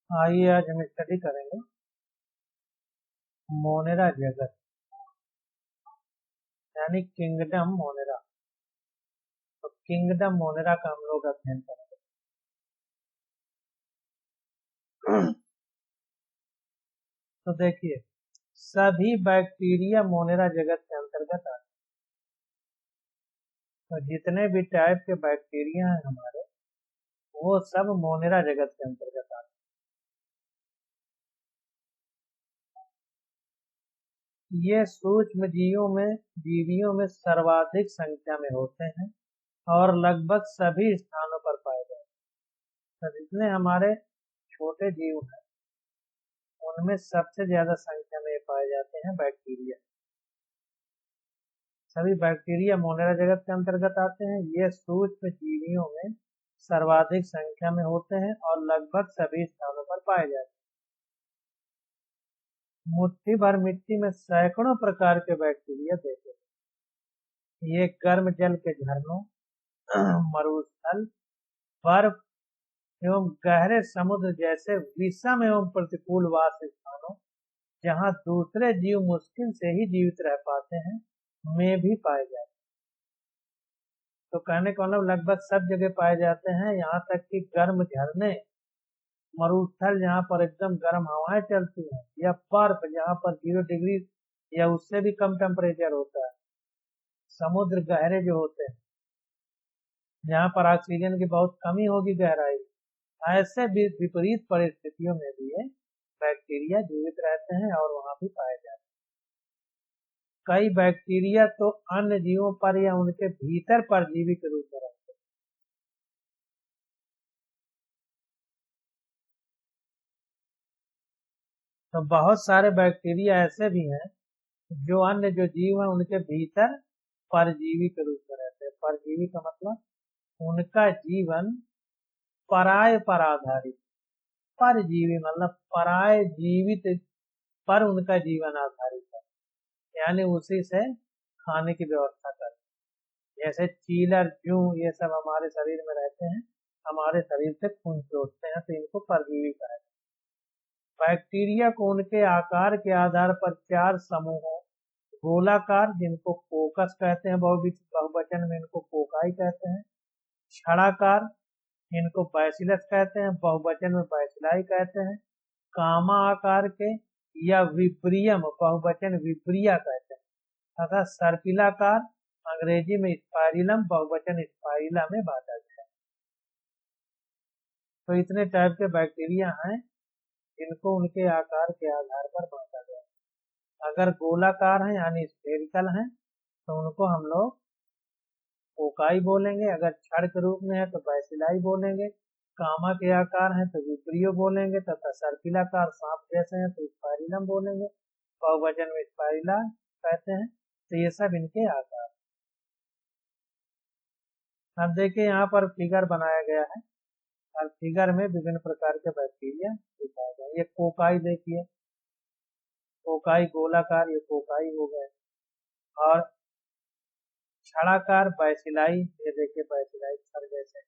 आइए आज हम स्टडी करेंगे मोनेरा जगत यानी किंगडम मोनेरा। तो किंगडम मोनेरा का हम लोग अध्ययन करेंगे। तो देखिए, सभी बैक्टीरिया मोनेरा जगत के अंतर्गत आते हैं। तो जितने भी टाइप के बैक्टीरिया हैं हमारे, वो सब मोनेरा जगत के अंतर्गत आते हैं। ये सूक्ष्म जीवियों में सर्वाधिक संख्या में होते हैं और लगभग सभी स्थानों पर पाए जाते हैं। तो जितने हमारे छोटे जीव हैं, उनमें सबसे ज्यादा संख्या में पाए जाते हैं बैक्टीरिया। सभी बैक्टीरिया मोनेरा जगत के अंतर्गत आते हैं। ये सूक्ष्म जीवियों में सर्वाधिक संख्या में होते हैं और लगभग सभी स्थानों पर पाए जाते हैं। मुट्ठी भर मिट्टी में सैकड़ों प्रकार के बैक्टीरिया देखे हैं। ये गर्म जल के झरनों, मरुस्थल, बर्फ एवं गहरे समुद्र जैसे विषम एवं प्रतिकूल वास स्थानों, जहाँ दूसरे जीव मुश्किल से ही जीवित रह पाते हैं, में भी पाए जाते हैं। तो कहने का मतलब लगभग सब जगह पाए जाते हैं। यहाँ तक कि गर्म झरने, मरुस्थल जहाँ पर एकदम गर्म हवाएं चलती हैं, या बर्फ जहाँ पर 0 डिग्री या उससे भी कम टेम्परेचर होता है, समुद्र गहरे जो होते हैं जहाँ पर ऑक्सीजन की बहुत कमी होगी गहराई, ऐसे भी विपरीत परिस्थितियों में भी ये बैक्टीरिया जीवित रहते हैं और वहाँ भी पाए जाते हैं। कई बैक्टीरिया तो अन्य जीवों पर या उनके भीतर परजीवी के रूप में रहते हैं। तो बहुत सारे बैक्टीरिया ऐसे भी हैं जो अन्य जो जीव है उनके भीतर परजीवी के रूप में रहते हैं। परजीवी का मतलब उनका जीवन पराय पर आधारित। परजीवी मतलब पराय जीवित पर उनका जीवन आधारित है, यानी उसी से खाने की व्यवस्था करते हैं। जैसे चीलर, जूं, ये सब हमारे शरीर में रहते हैं, हमारे शरीर से खून चोटते हैं, तो इनको परजीवी कहते हैं। बैक्टीरिया को उनके आकार के आधार पर 4 समूहों, गोलाकार जिनको कोकस कहते हैं, बहुवचन में इनको कोकाई कहते हैं, छड़ाकार इनको बैसिलस कहते हैं, बहुवचन में बैसिलाई कहते हैं, कामा आकार के या विब्रियम बहुवचन विब्रिया कहते हैं, तथा सर्पिलाकार अंग्रेजी में स्पाइरिलम बहुवचन स्पाइरिला में बांटा गया है। तो इतने टाइप के बैक्टीरिया हैं जिनको उनके आकार के आधार पर बांटा गया है। अगर गोलाकार है यानी स्फेरिकल है तो उनको हम लोग कोकाई बोलेंगे, अगर छड़ के रूप में है तो बैसिलाई बोलेंगे, कामा के आकार है तो विप्रियो बोलेंगे, तथा सर्पिलाकार सांप जैसे हैं तो स्पाइरिलम बोलेंगे, बहुवचन में स्पाइरिला कहते हैं। तो ये सब इनके आकार। अब देखिए यहाँ पर फिगर बनाया गया है और फिगर में विभिन्न प्रकार के बैक्टीरिया दिखाए गए। ये कोकाई देखिए, कोकाई गोलाकार, ये कोकाई हो गए, और छड़ाकार बैसिलाई, ये देखिए बैसिलाई छड़ जैसे,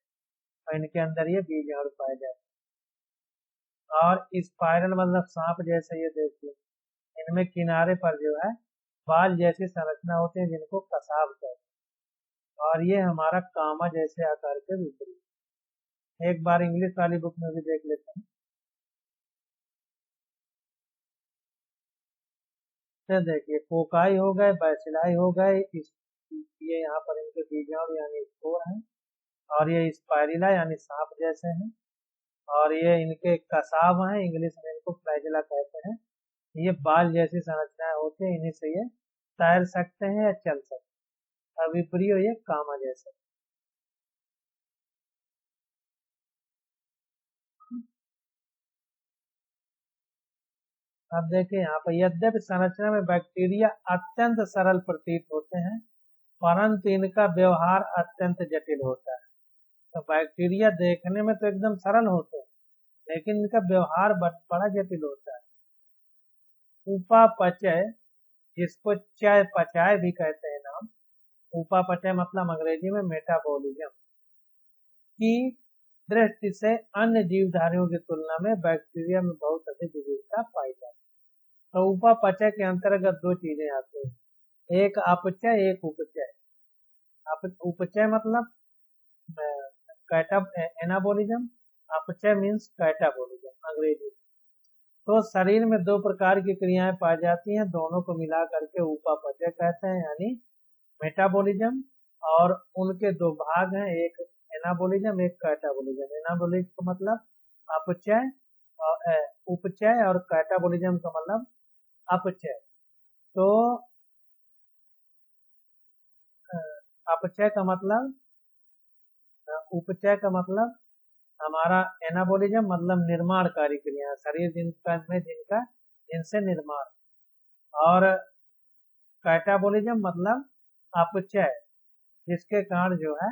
और इनके अंदर ये बीज और पाए जाते हैं। और स्पाइरल मतलब सांप जैसे, ये देखिए इनमें किनारे पर जो है बाल जैसी संरचना होती है जिनको कसाब कहते हैं। और ये हमारा कामा जैसे आकार के विपरीत। एक बार इंग्लिश वाली बुक में भी देख लेते हैं। तो देखिए कोकाई हो गए, बैसिलाई हो गए, ये यहाँ पर इनके बीजाणु यानी स्पोर हैं, और ये स्पाइरिला यानी सांप जैसे हैं, और ये इनके कसाब हैं, इंग्लिश में इनको फ्लैजिला कहते हैं। ये बाल जैसी संरचनाएं होती हैं, इन्हीं से ये तैर सकते हैं या चल सकते हैं। और विपरीत ये कामा जैसे। अब देखिए यहाँ पर यद्यपि संरचना में बैक्टीरिया अत्यंत सरल प्रतीत होते हैं, परंतु इनका व्यवहार अत्यंत जटिल होता है। तो बैक्टीरिया देखने में तो एकदम सरल होते हैं, लेकिन इनका व्यवहार बड़ा जटिल होता है। उपापचय, जिसको चय पचाय भी कहते हैं नाम, उपापचय मतलब अंग्रेजी में मेटाबॉलिज्म की दृष्टि से अन्य जीवधारियों की तुलना में बैक्टीरिया में बहुत अधिक विविधता पाई जाती है। तो उपापचय के अंतर्गत दो चीजें आती हैं, एक अपचय, एक उपचय। उपचय मतलब एनाबोलिज्म, अपचय मीन्स कैटाबोलिज्म अंग्रेजी। तो शरीर में दो प्रकार की क्रियाएं पाई जाती हैं, दोनों को मिला करके उपापचय कहते हैं, यानी मेटाबॉलिज्म। और उनके दो भाग हैं, एक एनाबोलिज्म, एक कैटाबोलिज्म। एनाबोलिज्म का मतलब अपचय, और उपचय, और कैटाबोलिज्म का मतलब अपचय। तो अपचय का मतलब, उपचय का मतलब हमारा एनाबोलिज्म मतलब निर्माणकारी क्रिया, शरीर जिनका जिनसे निर्माण। और कैटाबोलिज्म मतलब अपचय, जिसके कारण जो है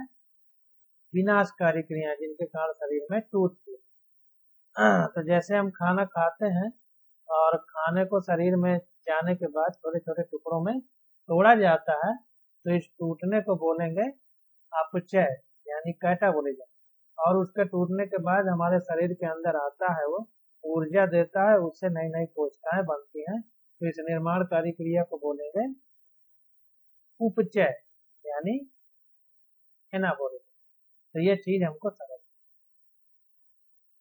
विनाशकारी क्रिया, जिनके कारण शरीर में टूटती है। तो जैसे हम खाना खाते हैं और खाने को शरीर में जाने के बाद छोटे छोटे टुकड़ों में तोड़ा जाता है, तो इस टूटने को बोलेंगे अपचय यानी कैटाबोलिज्म। और उसके टूटने के बाद हमारे शरीर के अंदर आता है, वो ऊर्जा देता है, उससे नई नई कोशिकाएं बनती हैं, तो इस निर्माणकारी क्रिया को बोलेंगे उपचय यानी एनाबोलिज्म। तो ये चीज हमको समझ।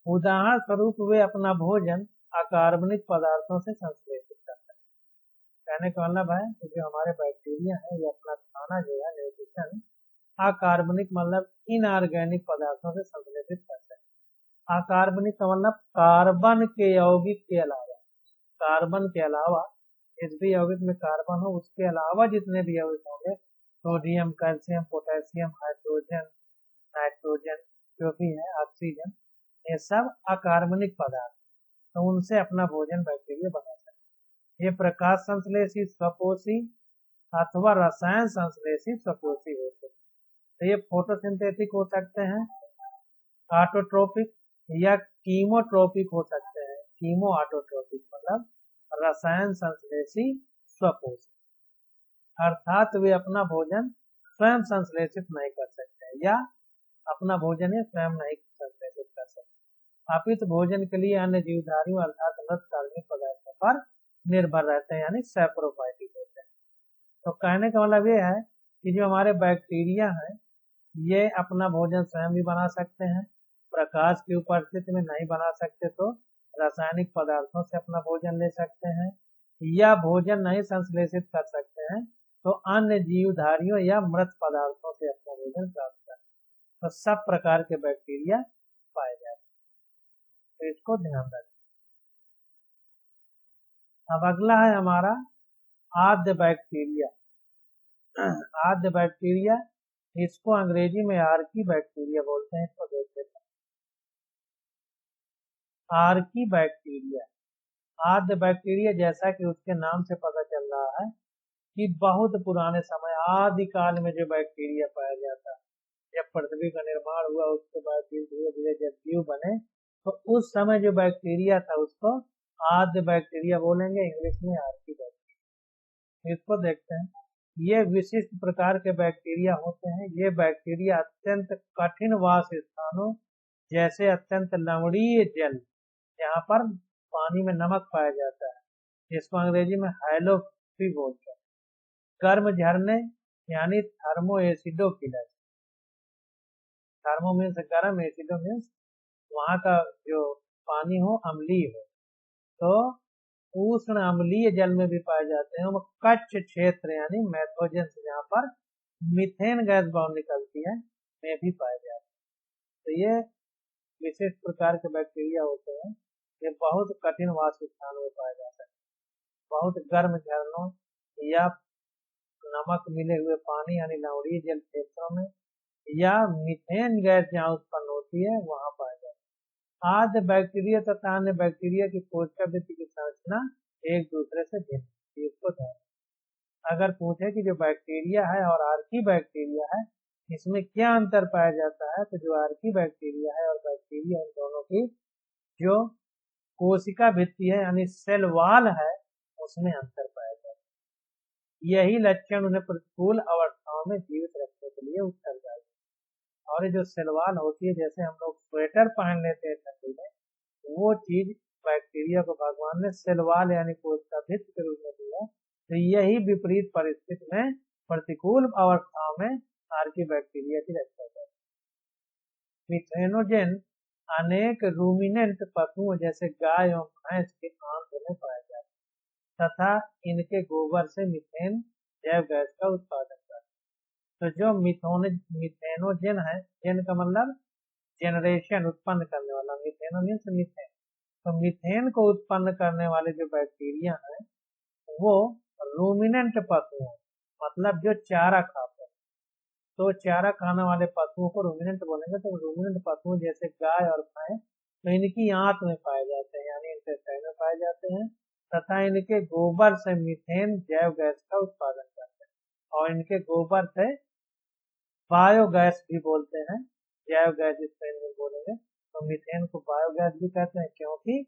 उदाहरण स्वरूप वे अपना भोजन अकार्बनिक पदार्थों से संश्लेषित करते हैं। कहने का मतलब है कि जो हमारे बैक्टीरिया है, ये अपना खाना जो है न्यूट्रिशन अकार्बनिक मतलब इनऑर्गेनिक पदार्थों से संश्लेषित करते हैं। अकार्बनिक का मतलब कार्बन के यौगिक के अलावा, कार्बन के अलावा जिस भी यौगिक में कार्बन हो उसके अलावा जितने भी यौगिक होंगे, sodium, calcium, potassium, hydrogen, nitrogen, जो भी है, ऑक्सीजन, ये सब अकार्बनिक पदार्थ, तो उनसे अपना भोजन बैक्टीरिया बना सकते हैं। ये प्रकाश संश्लेषी, स्वपोषी अथवा रसायन संश्लेषी स्वपोषी होते हैं। तो ये फोटोसिंथेटिक हो सकते हैं, ऑटोट्रोपिक या कीमोट्रोपिक हो सकते हैं। कीमो ऑटोट्रोपिक मतलब रसायन संश्लेषी स्वपोषी, अर्थात वे अपना भोजन स्वयं संश्लेषित नहीं कर सकते या अपना भोजन ये स्वयं नहीं संश्लेषित कर सकते, अपितु भोजन के लिए अन्य जीवधारियों अर्थात मृत कार्बनिक पदार्थों पर निर्भर रहते हैं, यानी सैप्रोफाइटिक होते हैं। तो कहने का मतलब ये है कि जो हमारे बैक्टीरिया हैं, ये अपना भोजन स्वयं भी बना सकते हैं, प्रकाश की उपस्थिति में नहीं बना सकते तो रासायनिक पदार्थों से अपना भोजन ले सकते हैं, या भोजन नहीं संश्लेषित कर सकते हैं तो अन्य जीवधारियों या मृत पदार्थों से अपना भोजन प्राप्त करते हैं। तो सब प्रकार के बैक्टीरिया पाए जाते हैं, तो इसको ध्यान रखें। अब अगला है हमारा आद्य बैक्टीरिया। आद्य बैक्टीरिया, इसको अंग्रेजी में आर्की बैक्टीरिया बोलते हैं। इसको देख लेते हैं, आर्की बैक्टीरिया। आद्य बैक्टीरिया, जैसा कि उसके नाम से पता चल रहा है कि बहुत पुराने समय आदिकाल में जो बैक्टीरिया पाया जाता है, जब पृथ्वी का निर्माण हुआ उसके बाद धीरे धीरे जब जीव बने, तो उस समय जो बैक्टीरिया था उसको आद्य बैक्टीरिया बोलेंगे, इंग्लिश में आर्की बैक्टीरिया। इसको देखते हैं, ये विशिष्ट प्रकार के बैक्टीरिया होते हैं। ये बैक्टीरिया अत्यंत कठिन वास स्थानों जैसे अत्यंत लवणीय जल, यहाँ पर पानी में नमक पाया जाता है, जिसको अंग्रेजी में हाइलोफी बोलते हैं, गर्म झरने यानी थर्मो एसिडोफिलस, थर्मो मीन्स गर्म, एसिडो मीन्स वहाँ का जो पानी हो अम्लीय हो, तो उष्ण अम्लीय जल में भी पाए जाते हैं। कच्छ क्षेत्र यानी मैथोजेंस, जहाँ पर मीथेन गैस बाहर निकलती है, में भी पाए जाते हैं। तो ये विशिष्ट प्रकार के बैक्टीरिया होते हैं, ये बहुत कठिन वास स्थानों में पाए जाते हैं, बहुत गर्म झरनों या नमक मिले हुए पानी यानी लवणीय जल क्षेत्रों में, या मीथेन गैस जहाँ उत्पन्न होती है वहां पाए जाते हैं। आद्य बैक्टीरिया तथा अन्य बैक्टीरिया की कोशिका भित्ति की संरचना एक दूसरे से भिन्न। इसको ध्यान, अगर पूछे कि जो बैक्टीरिया है और आर्की बैक्टीरिया है, इसमें क्या अंतर पाया जाता है, तो जो आर्की बैक्टीरिया है और बैक्टीरिया, इन दोनों की जो कोशिका भित्ति है यानी सेल वॉल है, उसमें अंतर पाया जाता है। यही लक्षण उन्हें प्रतिकूल अवस्थाओं में जीवित रखने के लिए उत्तरदायी। और ये जो सेलवाल होती है, जैसे हम लोग स्वेटर पहन लेते हैं ठंडी में, वो चीज बैक्टीरिया को भगवान ने सेलवाल यानी कोष का भित्त के रूप में दिया। तो यही विपरीत परिस्थिति में प्रतिकूल अवस्थाओं में आर्की बैक्टीरिया की रक्षा करती है। मिथेनोजेन अनेक रूमिनेंट पशुओं जैसे गाय और भैंस के आंत में पाए जाते हैं तथा इनके गोबर से मीथेन जैव गैस का उत्पादन करते हैं। तो जो मिथेनोजेन है, जेन का मतलब जेनरेशन, उत्पन्न करने वाला, मीथेन मीथेन, तो मीथेन को उत्पन्न करने वाले जो बैक्टीरिया हैं वो रूमिनेंट पशु हैं, मतलब जो चारा खाते हैं। तो चारा खाने वाले पशुओं को रूमिनेंट बोलेंगे। तो रूमिनेंट पशु जैसे गाय और भैंस, तो इनकी आंत में पाए जाते हैं, यानी इंटेस्टाइन में पाए जाते हैं तथा इनके गोबर से मीथेन जैव गैस का उत्पादन करते हैं। और इनके गोबर से बायोगैस भी बोलते हैं, जैव गैस इसको इंग्लिश बोलेंगे। तो मीथेन को बायोगैस भी कहते हैं, क्योंकि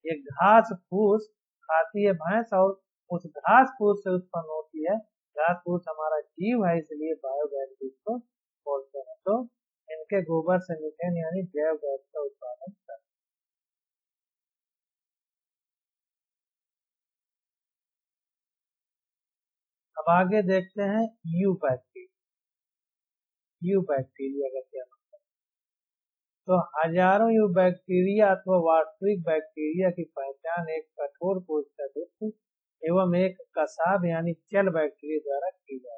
ये घास फूस खाती है भैंस और उस घास फूस से उत्पन्न होती है। घास फूस हमारा जीव है, इसलिए बायोगैस भी इसको बोलते हैं। तो इनके गोबर से मीथेन यानी जैव गैस का उत्पादन करते हैं। अब आगे देखते हैं यू बैक्टीरिया। यू बैक्टीरिया का क्या मतलब? तो हजारों यू बैक्टीरिया अथवा वास्तविक बैक्टीरिया की पहचान एक कठोर कोशिका एवं एक कसाब यानी चल बैक्टीरिया द्वारा की जाती है।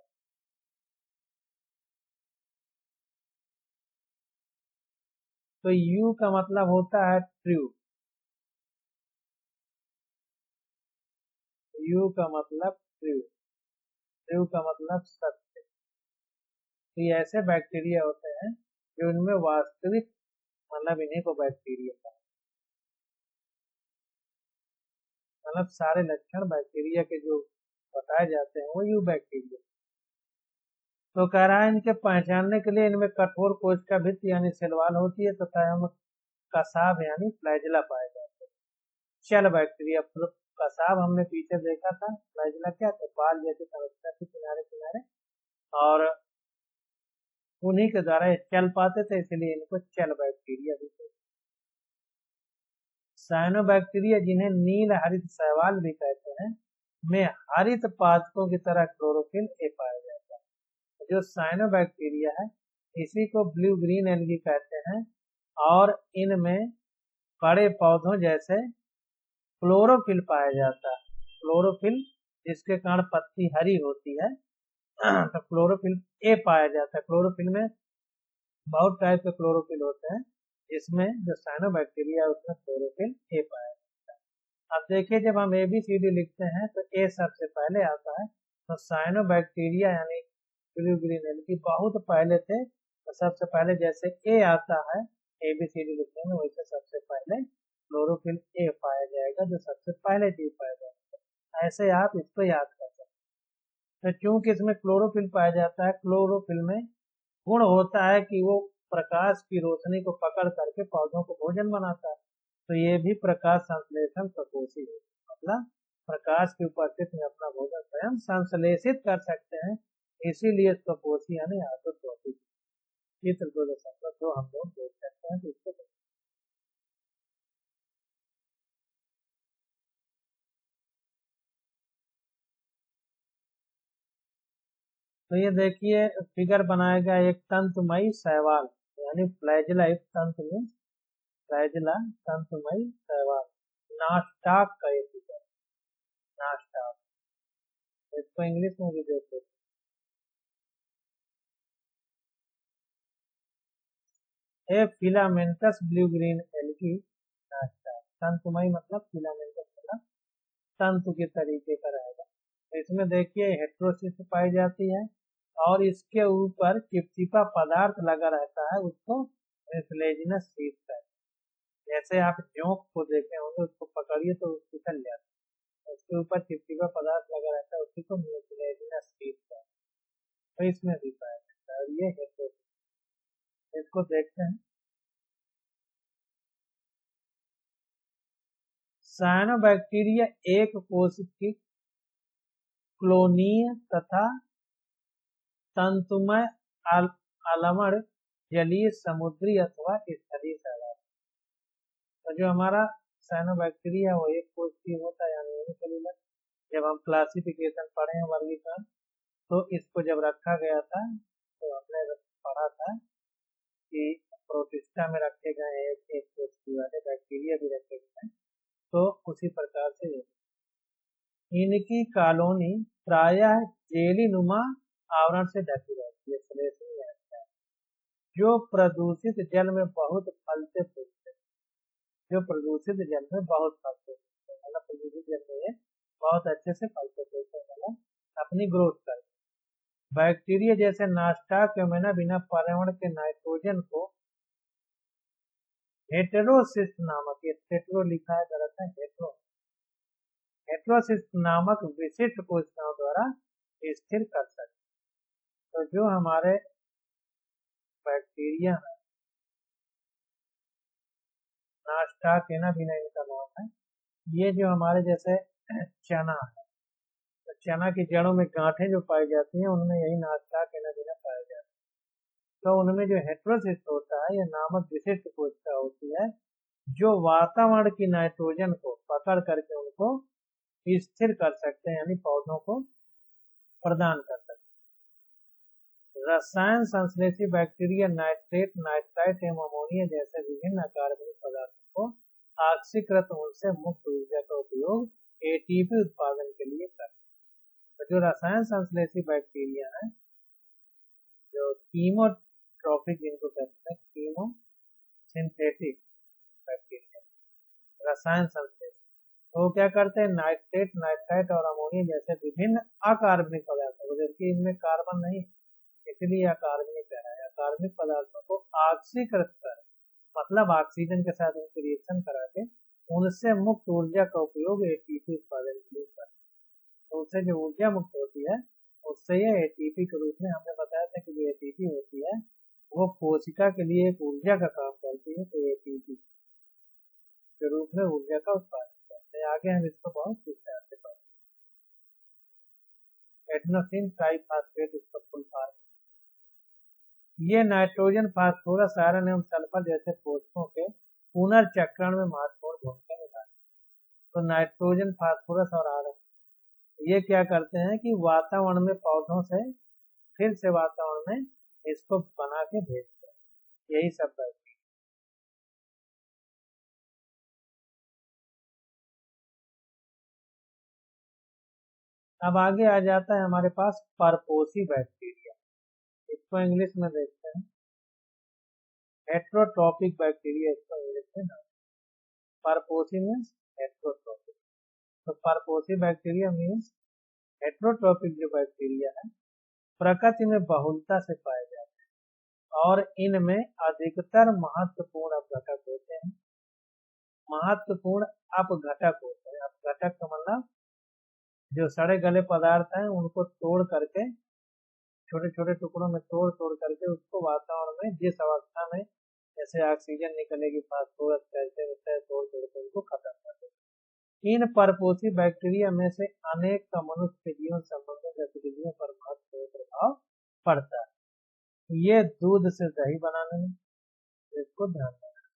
तो यू का मतलब होता है ट्रू। यू का मतलब ट्रू, ट्रू का मतलब सत्य। तो ये ऐसे बैक्टीरिया होते हैं जो इनमें वास्तविक, मतलब इन्हीं को बैक्टीरिया का मतलब सारे लक्षण बैक्टीरिया के जो बताए जाते हैं वो यू बैक्टीरिया। तो कह रहा है इनके पहचानने के लिए इनमें कठोर कोशिका भित्ति यानी सेलवाल होती है तथा हम कसाब यानी फ्लैजिला पाए जाते हैं। चल बैक्टीरिया, कसाब हमने पीछे देखा था, फ्लैजिला क्या था, बाल जैसे संरचना के किनारे किनारे, और उन्हीं के द्वारा ये चल पाते थे, इसलिए इनको चल बैक्टीरिया भी कहते हैं। साइनोबैक्टीरिया, जिन्हें नील हरित शैवाल भी कहते हैं, में हरित पादपों की तरह क्लोरोफिल ए पाया जाता है। जो साइनोबैक्टीरिया है इसी को ब्लू ग्रीन एल्गी कहते हैं, और इनमें बड़े पौधों जैसे क्लोरोफिल पाया जाता है। क्लोरोफिल जिसके कारण पत्ती हरी होती है, तो क्लोरोफिल ए पाया जाता है। क्लोरोफिल में बहुत टाइप के क्लोरोफिल होते हैं, इसमें जो साइनोबैक्टीरिया है उसमें क्लोरोफिल ए पाया जाता है। अब देखिए जब हम ABCD लिखते हैं तो ए सबसे पहले आता है। तो साइनोबैक्टीरिया यानी ब्लू ग्रीन एल्गी बहुत पहले थे, तो सबसे पहले जैसे ए आता है ABCD लिखने में, वैसे सबसे पहले क्लोरोफिल ए पाया जाएगा, जो सबसे पहले चीज पाया जाएगा। ऐसे आप इसको याद कर सकते हैं। तो चूंकि इसमें क्लोरोफिल पाया जाता है, क्लोरोफिल में गुण होता है कि वो प्रकाश की रोशनी को पकड़ करके पौधों को भोजन बनाता है। तो ये भी प्रकाश संश्लेषण प्रकोष्ठी है, मतलब प्रकाश की उपस्थिति में अपना भोजन स्वयं संश्लेषित कर सकते हैं, इसीलिए प्रकोष्ठी यानी आत्मतोषी। चित्र 2.2 हम लोग देख सकते हैं। तो इसको तो ये देखिए फिगर बनाएगा एक तंतुमयी शैवाल, यानी फ्लैजिला, एक तंतु में फ्लैजिला तंतुमयी शैवाल, नास्टाक का ये फिगर, नास्टाक। इसको इंग्लिश में भी देखते हैं, फिलामेंटस ब्लू ग्रीन एल्गी नास्टाक। तंतुमयी मतलब फिलामेंटस मतलब तंतु के तरीके का रहेगा। तो इसमें देखिए हेट्रोसिस्ट पाई जाती है और इसके ऊपर चिपचिपा पदार्थ लगा रहता है, उसको म्यूसिलेजिनस शीट कहते हैं। जैसे आप जोंक को देखे होंगे, उसको पकड़िए तो फिसल जाता है, उसके ऊपर चिपचिपा पदार्थ लगा रहता है, उसी को म्यूसिलेजिनस शीट कहते हैं। तो इसमें भी पाया जाता है, और ये हेट्रोसिस्ट। इसको देखते हैं। साइनोबैक्टीरिया एक कोशिकी क्लोनीय तथा तंतुमय आलमड़ जलीय, समुद्री अथवा स्थलीय शैवाल। तो जो हमारा साइनोबैक्टीरिया वो एक कोशिकीय होता है यानी यूनिसेलुलर। जब हम क्लासिफिकेशन पढ़े हैं वर्गीकरण, तो इसको जब रखा गया था तो हमने पढ़ा था कि प्रोटिस्टा में रखे गए एक एक कोशिकीय वाले बैक्टीरिया भी रखे गए हैं। तो उसी प्रकार से इनकी कॉलोनी प्रायः जेली नुमा आवरण से ढकी रहती है, श्लेष्मी रहता है, जो प्रदूषित जल में बहुत फलते फूलते, जो प्रदूषित जल में बहुत फलते फूलते, मतलब प्रदूषित जल में ये बहुत अच्छे से फलते फूलते, मतलब अपनी ग्रोथ करते। बैक्टीरिया जैसे नास्टाक बिना पर्यावरण के नाइट्रोजन को हेटेरोसिस्ट नामक, ये हेटेरो लिखा है गलत है, हेटेरोसिस्ट नामक विशिष्ट कोशिकाओं द्वारा स्थिर कर सकते। तो जो हमारे बैक्टीरिया है, नास्टाक बिना इनका नाम है, ये जो हमारे जैसे चना है, तो चना की जड़ों में गांठें जो पाई जाती हैं उनमें यही नास्टाक बिना पाया जाता है। तो उनमें जो हेटेरोसिस्ट होता है, यह नामक विशिष्ट कोशिका होती है जो वातावरण की नाइट्रोजन को पकड़ करके उनको स्थिर कर सकते हैं, यानी पौधों को प्रदान कर सकते हैं। रसायन संश्लेषी बैक्टीरिया नाइट्रेट, नाइट्राइट एवं अमोनिया जैसे विभिन्न अकार्बनिक पदार्थों को ऑक्सीकृत उनसे मुक्त ऊर्जा का उपयोग एटीपी उत्पादन के लिए करते हैं। तो जो रसायन संश्लेषी बैक्टीरिया है, जो कीमोट्रॉपिक जिनको कहते हैं, कीमो सिंथेटिक बैक्टीरिया, रसायन संश्लेषी, तो क्या करते हैं, नाइट्रेट, नाइट्राइट और अमोनिया जैसे विभिन्न अकार्बनिक पदार्थों को, जबकि इनमें कार्बन नहीं इसलिए अकार्बनिक है, अकार्बनिक पदार्थों को ऑक्सीकृत कर, मतलब ऑक्सीजन के साथ उनकी रिएक्शन करा के उनसे मुक्त ऊर्जा का उपयोग एटीपी उत्पादन के लिए करते हैं। तो उससे जो ऊर्जा मुक्त होती है उससे ये एटीपी के रूप में, हमने बताया था कि जो एटीपी होती है वो कोशिका के लिए एक ऊर्जा का काम करती है, तो एटीपी के रूप में ऊर्जा का उत्पादन करते हैं। आगे हम इसको बहुत विस्तार से पढ़ेंगे। एडेनोसिन ट्राइफॉस्फेट इसका फुल फॉर्म। ये नाइट्रोजन, फास्फोरस, आयरन एवं सल्फर जैसे पोषकों के पुनर्चक्रण में महत्वपूर्ण भूमिका निभाते हैं। तो नाइट्रोजन, फास्फोरस और आयरन ये क्या करते हैं कि वातावरण में पौधों से फिर से वातावरण में इसको बना के भेजते हैं, यही सब है। अब आगे आ जाता है हमारे पास परपोसी बैक्टीरिया, इसको इंग्लिश में देखते हैं हेट्रोट्रॉपिक बैक्टीरिया, इसको इंग्लिश में नाम। परपोसी मीन्स हेट्रोट्रॉपिक, तो परपोसी बैक्टीरिया मीन्स हेट्रोट्रॉपिक जो बैक्टीरिया है प्रकृति में बहुलता से पाए जाते हैं और इनमें अधिकतर महत्वपूर्ण अपघटक होते हैं। महत्वपूर्ण अपघटक होते हैं, अपघटक का मतलब जो सड़े गले पदार्थ हैं उनको तोड़ करके, छोटे छोटे टुकड़ों में तोड़ तोड़ करके उसको वातावरण में जिस अवस्था में जैसे ऑक्सीजन निकलेगी, फास्फोरस, कैल्शियम इत्यादि तोड़ तोड़ के उनको खत्म कर देते। इन परपोषी बैक्टीरिया में से अनेक का मनुष्य के जीवन संबंधी गतिविधियों पर महत्वपूर्ण प्रभाव पड़ता है। ये दूध से दही बनाने में, इसको ध्यान रखना,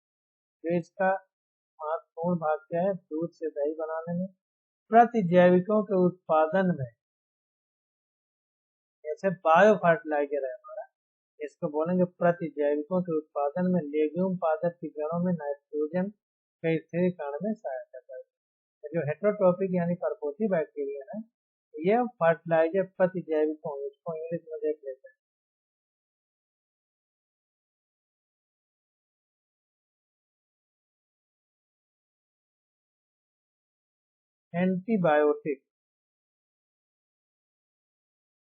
जो इसका महत्वपूर्ण भाग क्या है, दूध से दही बनाने में, प्रतिजैविकों के उत्पादन में, जैसे बायो फर्टिलाइजर है हमारा, इसको बोलेंगे प्रतिजैविकों के उत्पादन में, लेग्यूम पादप की जड़ों में नाइट्रोजन के स्थिरीकरण में सहायता करते हैं। जो हेट्रोट्रॉपिक यानी परपोसी बैक्टीरिया है, ये फर्टिलाइजर प्रतिजैविकों, इसको इंग्लिश में देख लेते हैं एंटीबायोटिक,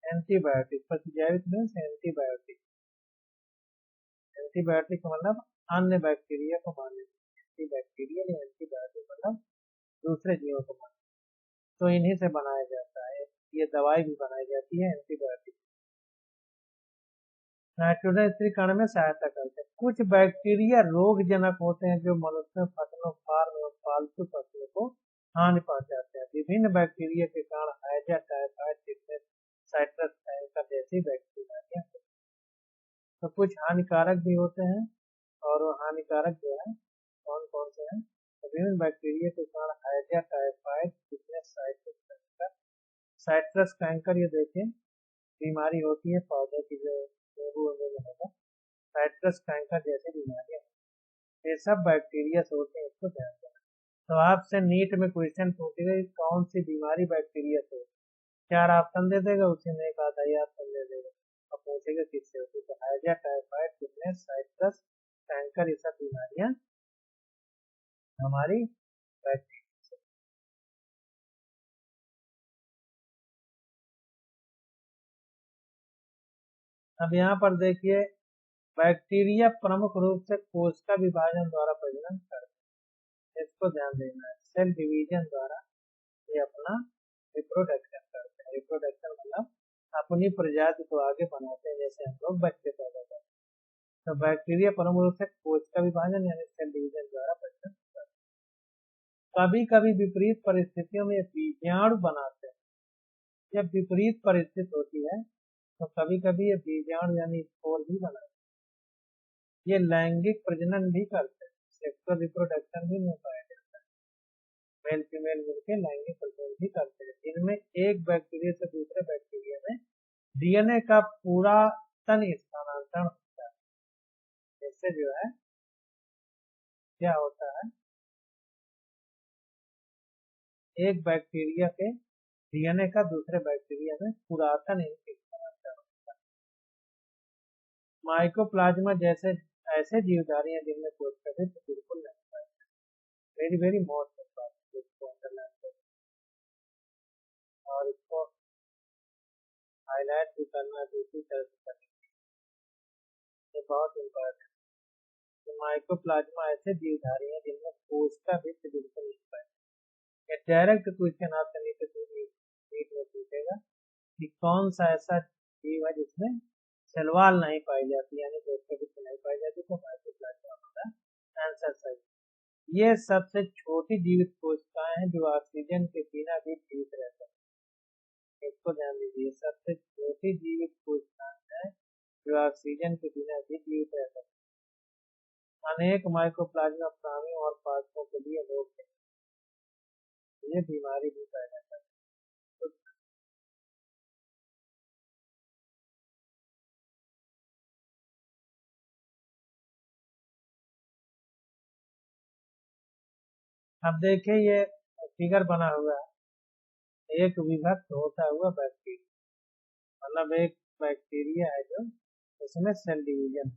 एंटीबायोटिक, प्रतिजैविक मीन्स एंटीबायोटिक, एंटीबायोटिक मतलब अन्य बैक्टीरिया को मारने, एंटीबैक्टीरियल या एंटीबायोटिक मतलब दूसरे जीवों को मारने, तो इन्हीं से बनाया जाता है, ये दवाई भी बनाई जाती है एंटीबायोटिक। नाइट्रोजन स्थिरीकरण में सहायता करते हैं। कुछ बैक्टीरिया रोगजनक होते हैं जो मनुष्यों, फसलों, फार्म एवं पालतू पशुओं को हानि पहुंचाते हैं। विभिन्न बैक्टीरिया के कारण हैजा, टाइफाइड, टिटनेस, साइट्रस एंकर जैसी बैक्टीरिया तो कुछ हानिकारक भी होते हैं, और वो हानिकारक जो है कौन कौन से हैं? तो विभिन्न बैक्टीरिया के कारण हाइड्रिया टाइफाइड, साइट्रस कैंकर, ये देखिए बीमारी होती है पौधे की, जो नींबू वगैरह होगा, साइट्रस कैंकर जैसी बीमारियां, ये सब बैक्टीरिया से होते हैं, इसको ध्यान देना। तो आपसे नीट में क्वेश्चन पूछेगा कि कौन सी बीमारी बैक्टीरिया से होती है, 4 ऑप्शन दे देगा, उसी में एक आधा ही ऑप्शन दे देगा और पूछेगा किससे होती है। तो हाइड्रिया टाइफाइड, फिटनेस, साइट्रस कैंकर, ये सब बीमारियां हमारी बैक्टीरिया। अब यहाँ पर देखिए, बैक्टीरिया प्रमुख रूप से कोशिका विभाजन द्वारा प्रजनन करते हैं, इसको ध्यान देना है। सेल डिवीजन द्वारा ये अपना रिप्रोडक्शन करते हैं। रिप्रोडक्शन मतलब अपनी प्रजाति को आगे बनाते हैं, जैसे हम लोग बच्चे पैदा करते हैं। तो बैक्टीरिया प्रमुख रूप से कोशिका विभाजन यानी सेल डिवीजन द्वारा प्रजनन करते हैं। कभी कभी विपरीत परिस्थितियों में बीजाणु बनाते हैं। जब विपरीत परिस्थिति होती है तो कभी कभी ये बीजाणु यानी स्पोर भी बनाते हैं। ये लैंगिक प्रजनन भी करते हैं, सेक्सुअल रिप्रोडक्शन भी नहीं पाया जाता है। मेल फीमेल मिलकर लैंगिक प्रजनन भी करते हैं। इनमें एक बैक्टीरिया से दूसरे बैक्टीरिया में डीएनए का पूरा तन स्थानांतरण होता है। इससे जो है क्या होता है, एक बैक्टीरिया के डीएनए का दूसरे बैक्टीरिया में पुरातन स्थानांतरण होता है। माइकोप्लाज्मा जैसे ऐसे जीवधारी हैं जिनमें कोशिका बिल्कुल नहीं पाए। वेरी वेरी मोस्ट इम्पॉर्टेंट, इसको अंडरलाइन करें और इसको हाईलाइट भी करना, दूसरी तरह से करना, ये बहुत इम्पोर्टेंट है। माइकोप्लाज्मा ऐसे जीवधारी हैं जिनमें कोशिका भित्ति बिल्कुल नहीं पाए। ये डायरेक्ट क्वेश्चन आपसे नीट में पूछेगा कि कौन सा ऐसा जीव है जिसमें सेलवाल नहीं पाई जाती, यानी कोशिका भित्ति नहीं पाई जाती, तो माइकोप्लाज्मा हमारा आंसर सही। ये सबसे छोटी जीवित कोशिकाएं हैं जो ऑक्सीजन के बिना भी जीवित रहते हैं। इसको ध्यान दीजिए, सबसे छोटी जीवित कोशिकाएं हैं जो ऑक्सीजन के बिना भी जीवित रहते हैं। अनेक माइकोप्लाज्मा प्राणियों और पादपों के लिए रोग है, ये बीमारी भी पैदा करते हैं। अब देखिए ये फिगर बना हुआ है, एक विभक्त होता हुआ बैक्टीरिया, मतलब एक बैक्टीरिया है जो इसमें सेल डिवीजन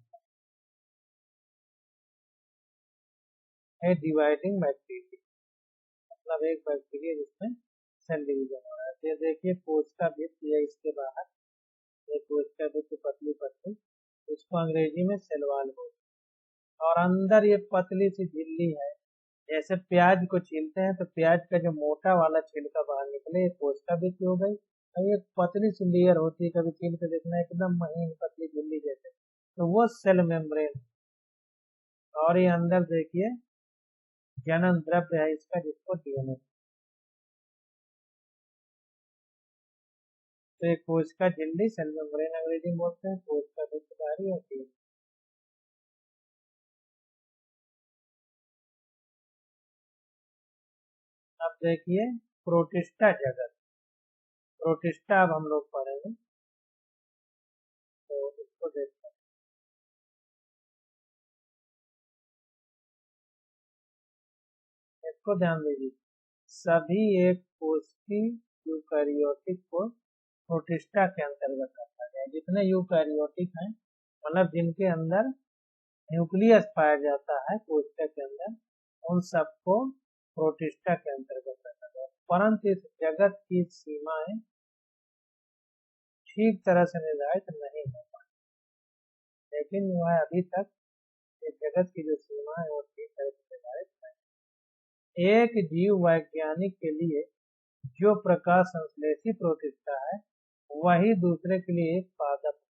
है, डिवाइडिंग बैक्टीरिया, मतलब एक बैक्टीरिया जिसमें सेल डिवीजन हो रहा है। ये देखिए कोशिका भित्ति है, इसके बाहर एक कोशिका भित्ति पतली पतली, उसको अंग्रेजी में सेल वॉल बोलते हैं, और अंदर ये पतली सी झिल्ली है। जैसे प्याज को छीलते हैं तो प्याज का जो मोटा वाला छिलका बाहर निकले, ये कोशिका भित्ति हो गई। और ये पतली सी लेयर होती है, कभी छील के देखना, एकदम महीन पतली झिल्ली जैसे, तो वो सेल मेम्ब्रेन। और ये अंदर देखिए जनन द्रव्य है इसका, जिसको डीएनए, तो ये कोशिका झिल्ली सेल मेम्ब्रेन अंग्रेजी में बोलते हैं, कोशिका भित्ति होती है। अब देखिए प्रोटिस्टा जगत, प्रोटिस्टा अब हम लोग पढ़ेंगे, तो इसको देखते हैं, इसको ध्यान दीजिए। सभी एक कोशिकी यूकैरियोटिक को प्रोटिस्टा के अंतर्गत रखा गया है। जितने यूकैरियोटिक हैं, मतलब जिनके अंदर न्यूक्लियस पाया जाता है कोशिका के अंदर, उन सबको प्रोटिस्टा के अंतर्गत रखा गया। परंतु इस जगत की सीमाएं ठीक तरह से निर्धारित नहीं हो पाई, लेकिन जो है अभी तक इस जगत की जो सीमा है वो ठीक तरह से निर्धारित नहीं। एक जीव वैज्ञानिक के लिए जो प्रकाश संश्लेषी प्रोटिस्टा है, वही दूसरे के लिए एक पादप है।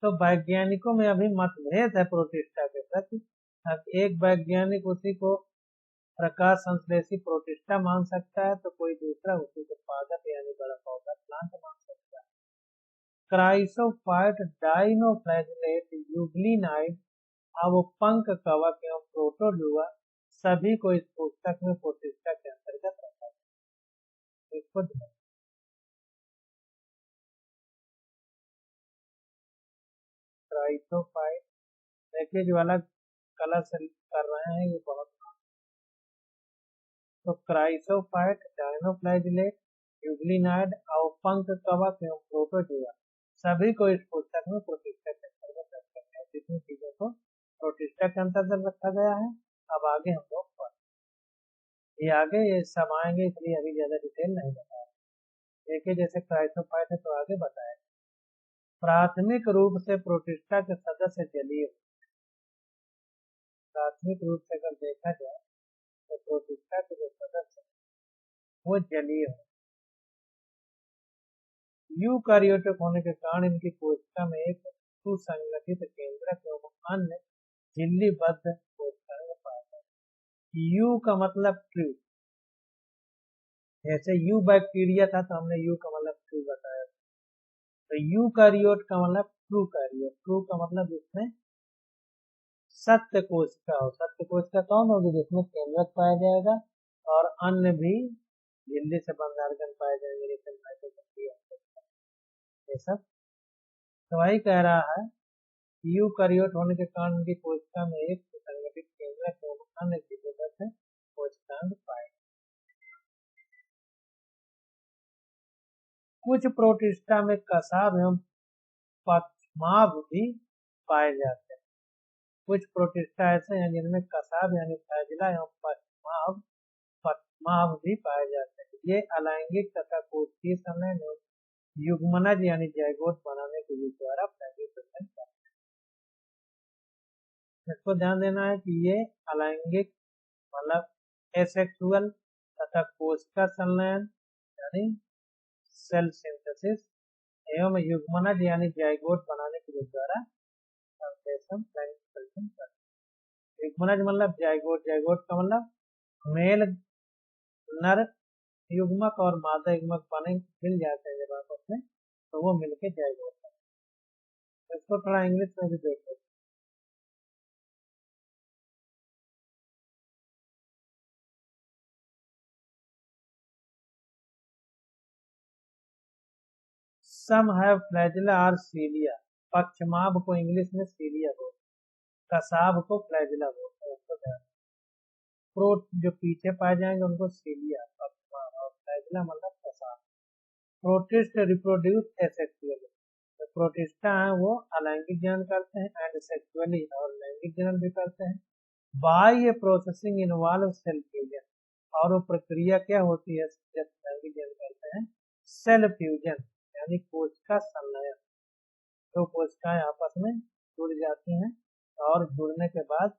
तो वैज्ञानिकों में अभी मतभेद है प्रोटिस्टा के प्रति। अब एक वैज्ञानिक उसी को प्रकाश संश्लेषी प्रोटिस्टा मान सकता है, तो कोई दूसरा उसी को पादप यानी बड़ा पौधा प्लांट मान सकता है। क्राइसोफाइट, डाइनोफ्लैगेलेट, यूग्लिनाइड, अवपंक कवक एवं प्रोटोजुआ सभी को इस पुस्तक में प्रोटिस्टा के अंतर्गत रखा है। इसको क्राइसोफाइट देखिए, जो अलग कलर से कर रहे हैं ये बहुत, तो क्राइसोफाइट, डाइनोफ्लैगेलेट, यूग्लिनाइड, अवपंक कवक एवं प्रोटोजुआ सभी को इस पुस्तक में प्रोटिस्टा के अंतर्गत रखा गया है। जितनी चीजों को प्रोटिस्टा के अंतर्गत रखा गया है, अब आगे हम लोग ये आगे ये सब आएंगे, इसलिए अभी ज्यादा डिटेल नहीं बताया। देखिए जैसे क्राइसोफाइट है तो आगे बताया, प्राथमिक रूप से प्रोटिस्टा के सदस्य जलीय, प्राथमिक रूप से अगर देखा जाए तो प्रोटिस्टा के जो सदस्य वो जलीय है। यूकारियोटिक होने के कारण इनकी कोशिका में एक सुसंगठित केंद्रक एवं अन्य झिल्लीबद्ध कोशिकाएं पाए जाते। यू का मतलब ट्रू, जैसे यू बैक्टीरिया था तो हमने यू का मतलब ट्रू बताया, तो यूकारियोट का मतलब ट्रू कैरियोट, ट्रू का मतलब जिसमें सत्य कोशिका हो। सत्य कोशिका कौन होगी? जिसमें केंद्रक पाया जाएगा और अन्य भी झिल्ली से बंद ऑर्गन पाए जाएंगे, जैसे माइटोकॉन्ड्रिया ये सब। तो वही कह रहा है, यूकारियोट होने के कारण उनकी कोशिका में एक सुसंगठित केंद्रक एवं अन्य झिल्लीबद्ध कोशिकांग पाए। कुछ प्रोटिस्टा में कसाब एवं पक्षमाभ भी पाए जाते हैं। कुछ प्रोटिस्टा ऐसे हैं जिनमें कसाब यानी फ्लैजिला एवं पक्षमाभ भी पाए जाते हैं। ये अलैंगिक तथा कोशिकीय समय में युग्मनज यानी जाइगोट बनाने के द्वारा फ्लैजिलेशन करते हैं। इसको ध्यान देना है कि ये अलैंगिक मतलब एसेक्सुअल तथा कोशिका संलयन यानी सेल सिंथेसिस एवं युग्मनज यानी जाइगोट बनाने के द्वारा युग्मनज मतलब जाइगोट, जाइगोट का मतलब मेल नर युग्मक और मादा युग्मक बने मिल जाते हैं जब आपस में, तो वो मिलके जाइगोट है। इसको थोड़ा इंग्लिश में भी देखो। सम हैव फ्लैजिला और सीलिया, पक्षमाभ को इंग्लिश में सीलिया बोलते हैं, कसाब को फ्लैजिला बोलते हैं। उसको ध्यान, प्रोट जो पीछे पाए जाएंगे उनको सीलिया, पक्षमाभ, और फ्लैजिला मतलब कसाब। प्रोटिस्ट रिप्रोड्यूस एसेक्सुअली, तो प्रोटिस्टा है वो अलैंगिक जनन करते हैं एंड सेक्सुअली और लैंगिक जनन भी करते हैं। बाह्य प्रोसेसिंग इन्वॉल्व सेल फ्यूजन, और वो प्रक्रिया क्या होती है जब लैंगिक जनन करते हैं? सेल फ्यूजन यानी कोशिका संलयन। तो कोशिकाएं आपस में जुड़ जाती हैं और जुड़ने के बाद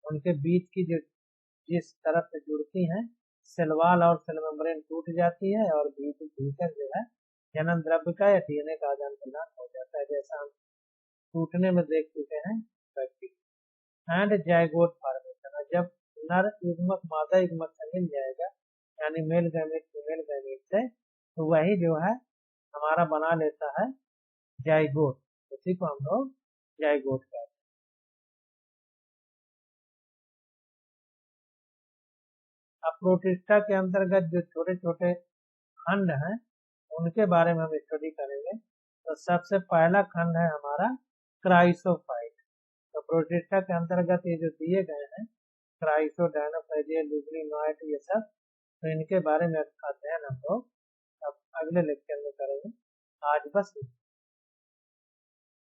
उनके बीच की जो जिस तरफ से जुड़ती हैं सेल वॉल और सेल मेम्ब्रेन टूट जाती है और भीतर जो है जनन द्रव्य का या डीएनए का आदान प्रदान हो जाता है, जैसा हम टूटने में देख चुके हैं बैक्टीरिया। एंड जाइगोट फॉर्मेशन, जब नर युग्मक मादा युग्मक से मिल जाएगा यानी मेल गैमेट फीमेल गैमेट से, तो वही जो है हमारा बना लेता है जाइगोट, उसी को हम लोग जाइगोट कहते हैं। अब प्रोटिस्टा के अंतर्गत जो छोटे छोटे खंड हैं उनके बारे में हम स्टडी करेंगे। तो सबसे पहला खंड है हमारा क्राइसोफाइट। तो प्रोटिस्टा के अंतर्गत ये जो दिए गए हैं क्राइसो, डायनोफाइजिया, ल्यूग्रिनॉइड, ये सब, तो इनके बारे में अध्ययन हम लोग अब अगले लेक्चर में करेंगे। आज बस